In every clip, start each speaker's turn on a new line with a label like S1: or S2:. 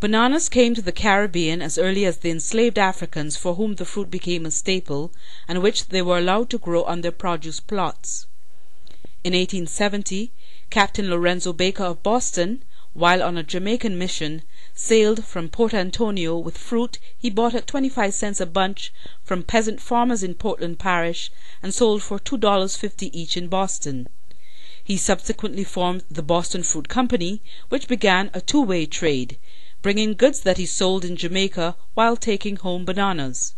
S1: Bananas came to the Caribbean as early as the enslaved Africans for whom the fruit became a staple and which they were allowed to grow on their produce plots. In 1870, Captain Lorenzo Baker of Boston, while on a Jamaican mission, sailed from Port Antonio with fruit he bought at 25 cents a bunch from peasant farmers in Portland Parish and sold for $2.50 each in Boston. He subsequently formed the Boston Fruit Company, which began a two-way trade, bringing goods that he sold in Jamaica while taking home bananas.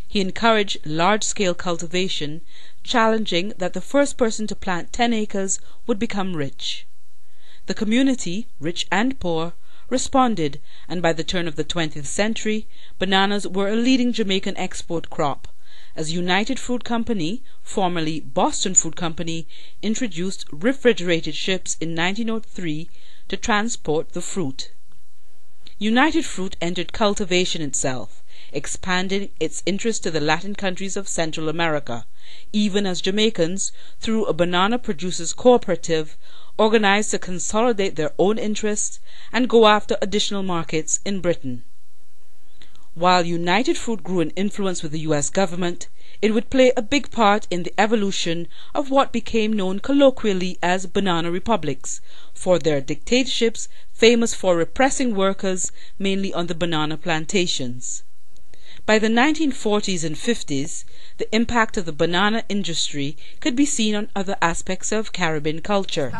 S1: He encouraged large-scale cultivation, challenging that the first person to plant 10 acres would become rich. The community, rich and poor, responded, and by the turn of the 20th century, bananas were a leading Jamaican export crop, as United Fruit Company, formerly Boston Fruit Company, introduced refrigerated ships in 1903 to transport the fruit. United Fruit entered cultivation itself, expanding its interest to the Latin countries of Central America, even as Jamaicans, through a banana producers cooperative, organized to consolidate their own interests and go after additional markets in Britain. While United Fruit grew in influence with the U.S. government, it would play a big part in the evolution of what became known colloquially as banana republics, for their dictatorships famous for repressing workers mainly on the banana plantations. By the 1940s and 50s, the impact of the banana industry could be seen on other aspects of Caribbean culture.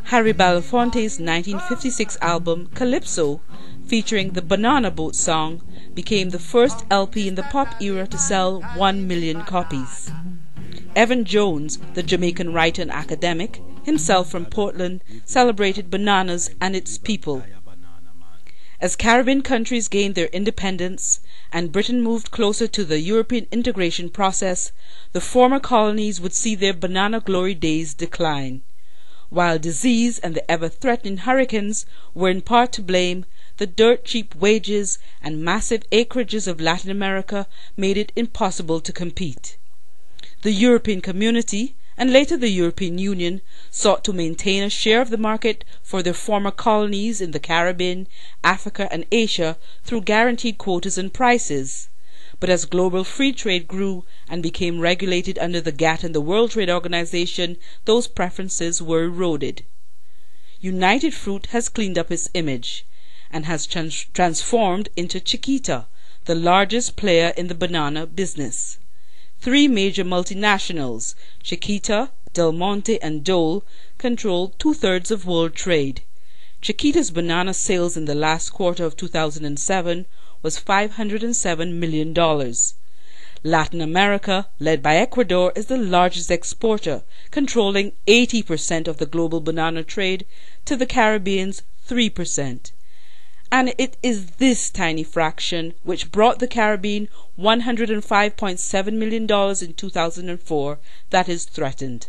S1: Harry Belafonte's 1956 album Calypso, featuring the Banana Boat song, became the first LP in the pop era to sell 1 million copies. Evan Jones, the Jamaican writer and academic, himself from Portland, celebrated bananas and its people. As Caribbean countries gained their independence and Britain moved closer to the European integration process, the former colonies would see their banana glory days decline. While disease and the ever-threatening hurricanes were in part to blame, the dirt-cheap wages and massive acreages of Latin America made it impossible to compete. The European Community, and later the European Union, sought to maintain a share of the market for their former colonies in the Caribbean, Africa and Asia through guaranteed quotas and prices. But as global free trade grew and became regulated under the GATT and the World Trade Organization, those preferences were eroded. United Fruit has cleaned up its image and has transformed into Chiquita, the largest player in the banana business. 3 major multinationals, Chiquita, Del Monte and Dole, control 2/3 of world trade. Chiquita's banana sales in the last quarter of 2007 was $507 million. Latin America, led by Ecuador, is the largest exporter, controlling 80% of the global banana trade, to the Caribbean's 3%. And it is this tiny fraction which brought the Caribbean $105.7 million in 2004 that is threatened.